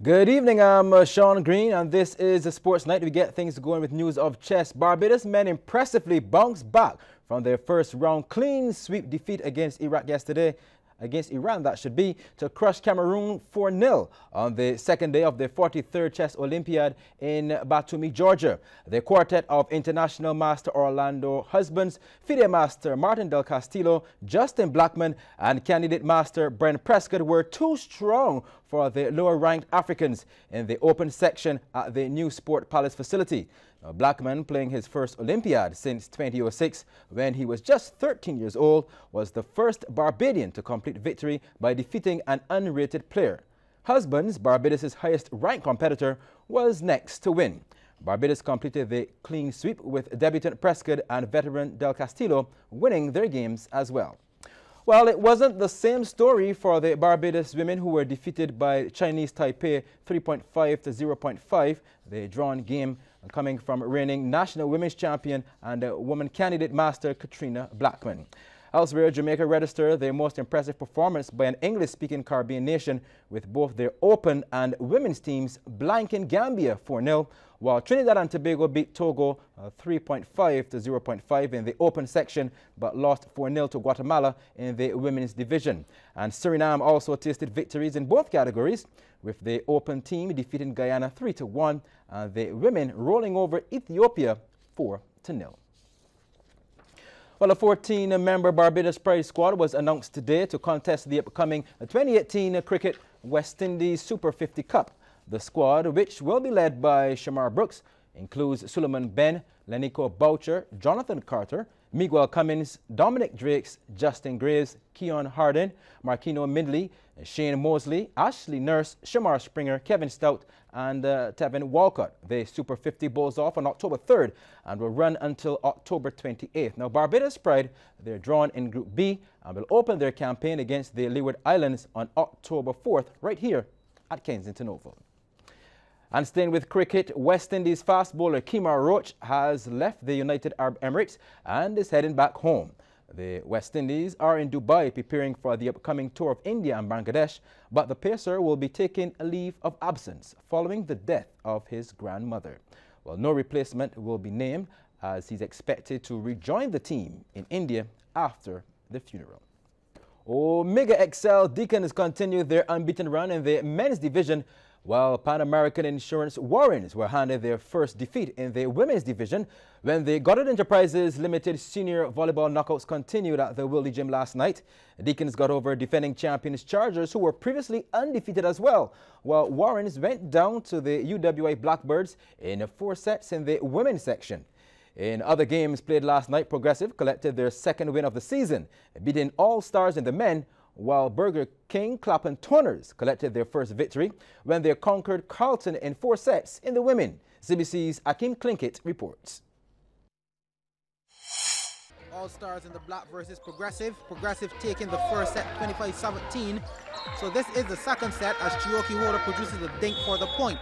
Good evening, I'm Sean Green, and this is the Sports Night. We get things going with news of chess. Barbados men impressively bounced back from their first round clean sweep defeat against Iraq yesterday. Against Iran, that should be, to crush Cameroon 4-0 on the second day of the 43rd Chess Olympiad in Batumi, Georgia. The quartet of international master Orlando Husbands, FIDE master Martin Del Castillo, Justin Blackman, and candidate master Brent Prescott were too strong for the lower-ranked Africans in the open section at the new Sport Palace facility. Now, Blackman, playing his first Olympiad since 2006 when he was just 13 years old, was the first Barbadian to complete victory by defeating an unrated player. Husbands, Barbados' highest-ranked competitor, was next to win. Barbados completed the clean sweep with debutant Prescott and veteran Del Castillo winning their games as well. Well, it wasn't the same story for the Barbados women, who were defeated by Chinese Taipei 3.5 to 0.5. The drawn game coming from reigning national women's champion and woman candidate master Katrina Blackman. Elsewhere, Jamaica registered their most impressive performance by an English-speaking Caribbean nation, with both their open and women's teams blanking Gambia 4-0, while Trinidad and Tobago beat Togo 3.5 to 0.5 in the open section, but lost 4-0 to Guatemala in the women's division. And Suriname also tasted victories in both categories, with the open team defeating Guyana 3-1 and the women rolling over Ethiopia 4-0. Well, a 14-member Barbados Pride squad was announced today to contest the upcoming 2018 Cricket West Indies Super 50 Cup. The squad, which will be led by Shamar Brooks, includes Suleiman Ben, Lenico Boucher, Jonathan Carter, Miguel Cummins, Dominic Drakes, Justin Graves, Keon Harden, Marquino Mindley, Shane Mosley, Ashley Nurse, Shamar Springer, Kevin Stout, and Tevin Walcott. The Super 50 bowls off on October 3rd and will run until October 28th. Now, Barbados Pride, they're drawn in Group B and will open their campaign against the Leeward Islands on October 4th, right here at Kensington Oval. And staying with cricket, West Indies fast bowler Kemar Roach has left the United Arab Emirates and is heading back home. The West Indies are in Dubai preparing for the upcoming tour of India and Bangladesh, but the pacer will be taking a leave of absence following the death of his grandmother. Well, no replacement will be named, as he's expected to rejoin the team in India after the funeral. Omega XL Deacons continued their unbeaten run in the men's division, while Pan American Insurance Warrens were handed their first defeat in the women's division when the Goddard Enterprises Limited Senior Volleyball Knockouts continued at the Wildy Gym last night. Deacons got over defending champions Chargers, who were previously undefeated as well, while Warrens went down to the UWI Blackbirds in 4 sets in the women's section. In other games played last night, Progressive collected their second win of the season, beating All Stars in the men, while Burger King Clapham Toners collected their first victory when they conquered Carlton in 4 sets in the women. CBC's Akim Klinkett reports. All Stars in the black versus Progressive. Progressive taking the first set 25-17. So this is the second set as Chioki Holder produces a dink for the point.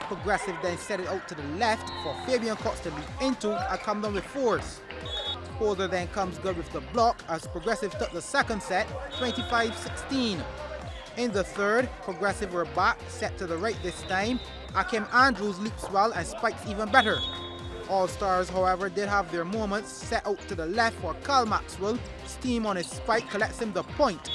Progressive then set it out to the left for Fabian Cox to lead into and come down with 4s. Holder then comes good with the block as Progressive took the second set 25-16. In the third, Progressive were back, set to the right this time. Akim Andrews leaps well and spikes even better. All Stars, however, did have their moments, set out to the left for Carl Maxwell. Steam on his spike collects him the point.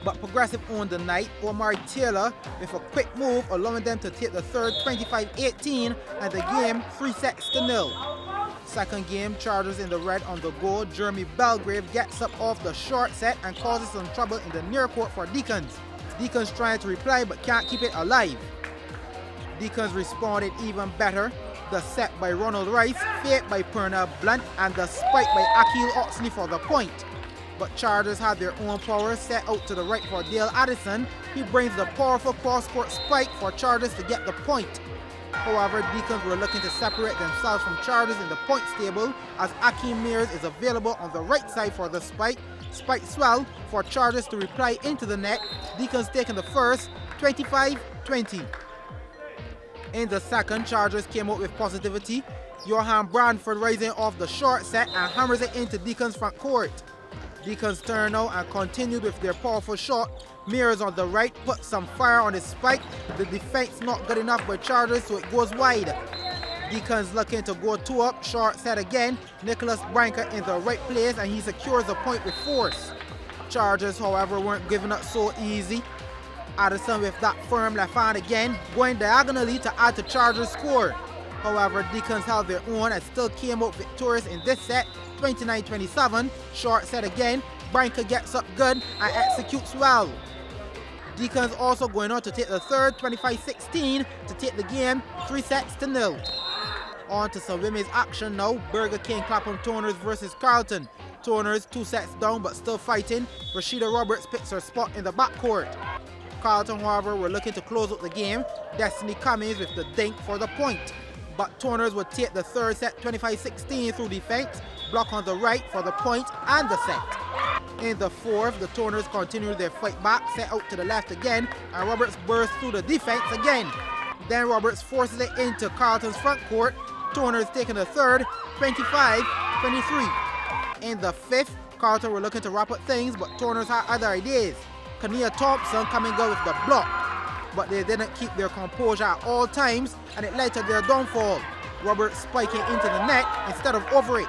But Progressive owned the night. Omar Taylor with a quick move allowing them to take the third 25-18 and the game 3-0. Second game, Chargers in the red on the go. Jeremy Belgrave gets up off the short set and causes some trouble in the near court for Deacons. Deacons trying to reply but can't keep it alive. Deacons responded even better. The set by Ronald Rice, fake by Pernell Blunt, and the spike by Akil Oxley for the point. But Chargers had their own power, set out to the right for Dale Addison. He brings the powerful cross-court spike for Chargers to get the point. However, Deacons were looking to separate themselves from Chargers in the points table as Akeem Mears is available on the right side for the spike. Spike swell for Chargers to reply into the net. Deacons taking the first 25-20. In the second, Chargers came out with positivity. Johan Branford rising off the short set and hammers it into Deacons' front court. Deacons turned out and continued with their powerful shot, Mears on the right puts some fire on his spike. The defense not good enough by Chargers, so it goes wide. Deacons looking to go 2 up, short set again. Nicholas Branker in the right place, and he secures the point with force. Chargers, however, weren't giving up so easy. Addison with that firm left hand again, going diagonally to add to Chargers' score. However, Deacons held their own and still came out victorious in this set, 29-27. Short set again, Branker gets up good and executes well. Deacons also going on to take the third, 25-16, to take the game 3-0. On to some women's action now. Burger King Clapham Toners versus Carlton. Toners 2 sets down but still fighting. Rashida Roberts picks her spot in the backcourt. Carlton, however, were looking to close out the game. Destiny Cummings with the dink for the point. But Toners would take the third set 25-16 through defense. Block on the right for the point and the set. In the fourth, the Toners continue their fight back, set out to the left again, and Roberts bursts through the defense again. Then Roberts forces it into Carlton's front court. Toners taking the third, 25-23. In the fifth, Carlton were looking to wrap up things, but Toners had other ideas. Kania Thompson coming out with the block, but they didn't keep their composure at all times, and it led to their downfall. Roberts spiking into the net instead of over it.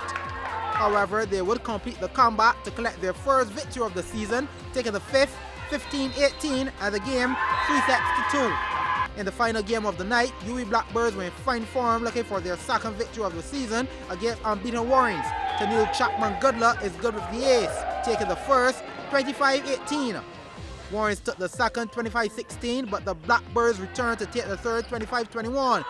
However, they would complete the comeback to collect their first victory of the season, taking the fifth, 15-18, and the game 3-2. In the final game of the night, UWI Blackbirds were in fine form looking for their second victory of the season against unbeaten Warrens. Tennille Chapman Goodluck is good with the ace, taking the first, 25-18. Warrens took the second, 25-16, but the Blackbirds returned to take the third, 25-21.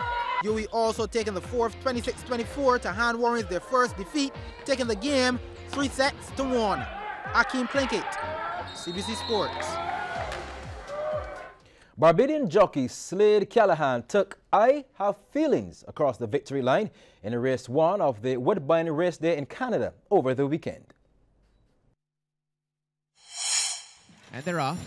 UWI also taking the fourth, 26-24, to hand Warrens their first defeat, taking the game 3-1. Akeem Plinkett, CBC Sports. Barbadian jockey Slade Callahan took I Have Feelings across the victory line in race 1 of the Woodbine Race Day in Canada over the weekend. And they're off.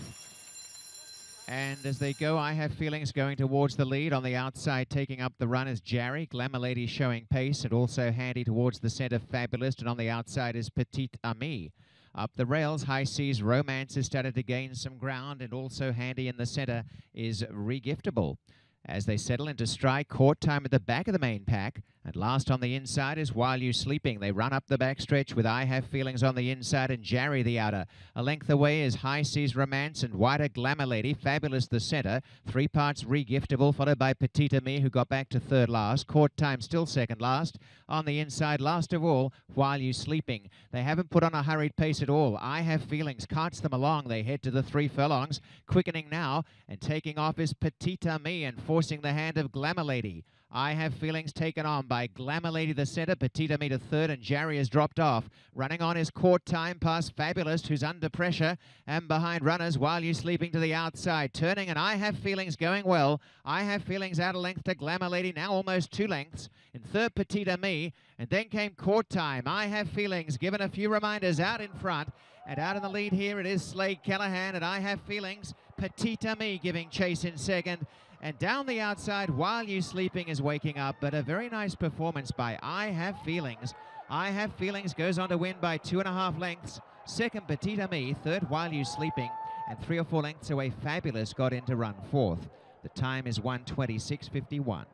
And as they go, I Have Feelings going towards the lead. On the outside, taking up the run is Jarry. Glamour Lady showing pace, and also handy towards the centre, Fabulous. And on the outside is Petite Amie. Up the rails, High Seas Romance has started to gain some ground, and also handy in the centre is Regiftable. As they settle into strike, court time at the back of the main pack. And last on the inside is While You Sleeping. They run up the backstretch with I Have Feelings on the inside and Jarry the outer. A length away is High Seas Romance and wider Glamour Lady. Fabulous the centre. 3 parts Regiftable, followed by Petite Amie, who got back to third last. Court time still second last. On the inside, last of all, While You Sleeping. They haven't put on a hurried pace at all. I Have Feelings carts them along. They head to the 3 furlongs. Quickening now, and taking off is Petite Amie and forcing the hand of Glamour Lady. I Have Feelings taken on by Glamour Lady the centre, Petite Amie to third, and Jarry has dropped off. Running on is court time past Fabulous, who's under pressure, and behind runners While You Sleeping to the outside. Turning, and I Have Feelings going well. I Have Feelings out a length to Glamour Lady, now almost 2 lengths. In third, Petite Amie, and then came court time. I Have Feelings given a few reminders out in front. And out in the lead here it is Slade Callahan, and I Have Feelings. Petite Amie giving chase in second. And down the outside, While You Sleeping is waking up, but a very nice performance by I Have Feelings. I Have Feelings goes on to win by 2.5 lengths. Second, Petite Amie. Third, While You Sleeping. And 3 or 4 lengths away, Fabulous got in to run fourth. The time is 1:26.51.